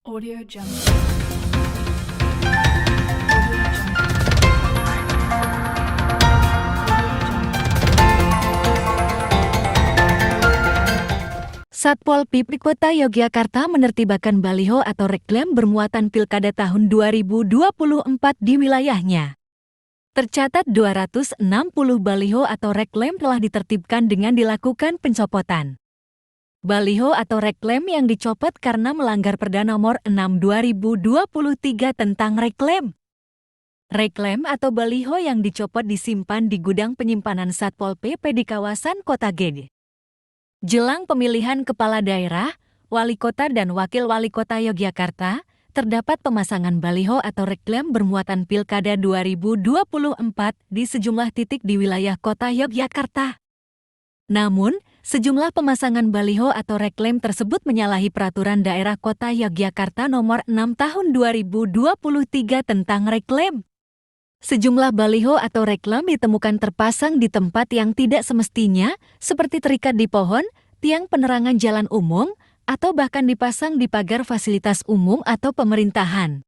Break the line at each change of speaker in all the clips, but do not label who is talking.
Audio Jungle. Audio
Satpol PP Kota Yogyakarta menertibkan baliho atau reklame bermuatan pilkada tahun 2024 di wilayahnya. Tercatat 260 baliho atau reklame telah ditertibkan dengan dilakukan pencopotan. Baliho atau reklame yang dicopot karena melanggar Perda Nomor 6 2023 tentang reklame. Reklame atau baliho yang dicopot disimpan di gudang penyimpanan Satpol PP di kawasan Kota Gede. Jelang pemilihan kepala daerah, wali kota dan wakil wali kota Yogyakarta, terdapat pemasangan baliho atau reklame bermuatan pilkada 2024 di sejumlah titik di wilayah kota Yogyakarta. Namun, sejumlah pemasangan baliho atau reklame tersebut menyalahi peraturan daerah kota Yogyakarta nomor 6 tahun 2023 tentang reklame. Sejumlah baliho atau reklame ditemukan terpasang di tempat yang tidak semestinya, seperti terikat di pohon, tiang penerangan jalan umum, atau bahkan dipasang di pagar fasilitas umum atau pemerintahan.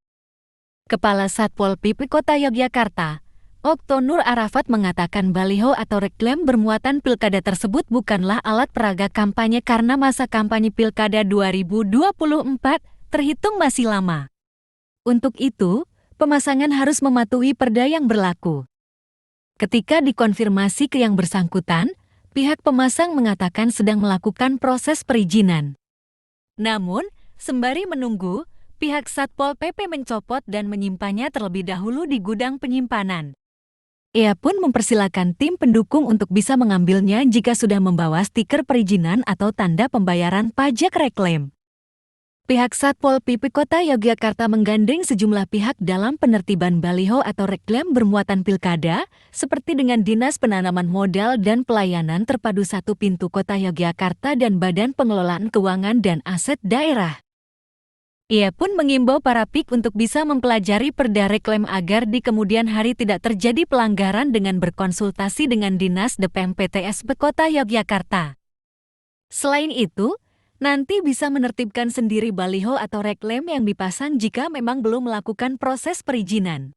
Kepala Satpol PP Kota Yogyakarta, Okto Nur Arafat mengatakan baliho atau reklame bermuatan pilkada tersebut bukanlah alat peraga kampanye karena masa kampanye pilkada 2024 terhitung masih lama. Untuk itu, pemasangan harus mematuhi perda yang berlaku. Ketika dikonfirmasi ke yang bersangkutan, pihak pemasang mengatakan sedang melakukan proses perizinan. Namun, sembari menunggu, pihak Satpol PP mencopot dan menyimpannya terlebih dahulu di gudang penyimpanan. Ia pun mempersilakan tim pendukung untuk bisa mengambilnya jika sudah membawa stiker perizinan atau tanda pembayaran pajak reklame. Pihak Satpol PP Kota Yogyakarta menggandeng sejumlah pihak dalam penertiban baliho atau reklame bermuatan pilkada, seperti dengan Dinas Penanaman Modal dan Pelayanan Terpadu Satu Pintu Kota Yogyakarta dan Badan Pengelolaan Keuangan dan Aset Daerah. Ia pun mengimbau para PIK untuk bisa mempelajari perda reklame agar di kemudian hari tidak terjadi pelanggaran dengan berkonsultasi dengan Dinas DPM PTSP Kota Yogyakarta. Selain itu, nanti bisa menertibkan sendiri baliho atau reklame yang dipasang jika memang belum melakukan proses perizinan.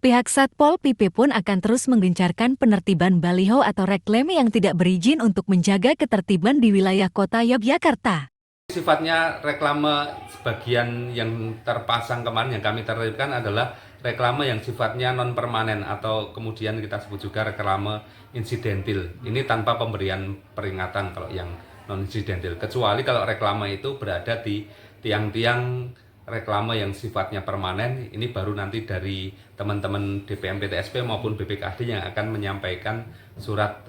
Pihak Satpol PP pun akan terus menggencarkan penertiban baliho atau reklame yang tidak berizin untuk menjaga ketertiban di wilayah kota Yogyakarta.
Sifatnya reklame sebagian yang terpasang kemarin yang kami tertibkan adalah reklame yang sifatnya non-permanen atau kemudian kita sebut juga reklame insidentil. Ini tanpa pemberian peringatan kalau yang non-insidentil. Kecuali kalau reklame itu berada di tiang-tiang reklame yang sifatnya permanen, ini baru nanti dari teman-teman DPM PTSP maupun BPKD yang akan menyampaikan surat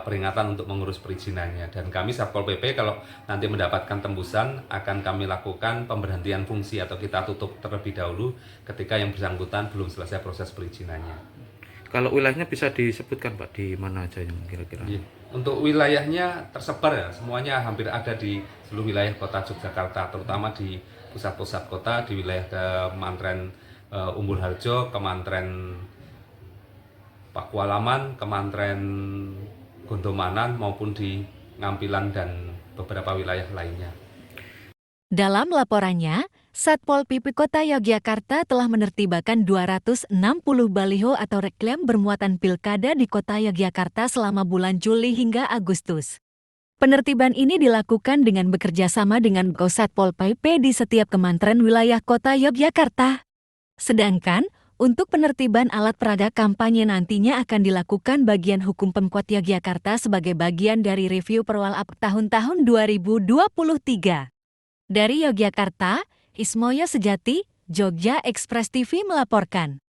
peringatan untuk mengurus perizinannya. Dan kami Satpol PP kalau nanti mendapatkan tembusan akan kami lakukan pemberhentian fungsi atau kita tutup terlebih dahulu ketika yang bersangkutan belum selesai proses perizinannya.
Kalau wilayahnya bisa disebutkan Pak, di mana aja yang kira-kira?
Untuk wilayahnya tersebar ya, semuanya hampir ada di seluruh wilayah kota Yogyakarta, terutama di pusat-pusat kota, di wilayah Kemantren Umbul Harjo, Kemantren Pakualaman, Kemantren Gondomanan, maupun di Ngampilan dan beberapa wilayah lainnya.
Dalam laporannya, Satpol PP Kota Yogyakarta telah menertibkan 260 baliho atau reklame bermuatan pilkada di Kota Yogyakarta selama bulan Juli hingga Agustus. Penertiban ini dilakukan dengan bekerja sama dengan Satpol PP di setiap kementerian wilayah Kota Yogyakarta. Sedangkan, untuk penertiban alat peraga kampanye nantinya akan dilakukan bagian hukum Pemkot Yogyakarta sebagai bagian dari review perwal tahun-tahun 2023. Dari Yogyakarta, Ismoyo Sejati, Jogja Express TV melaporkan.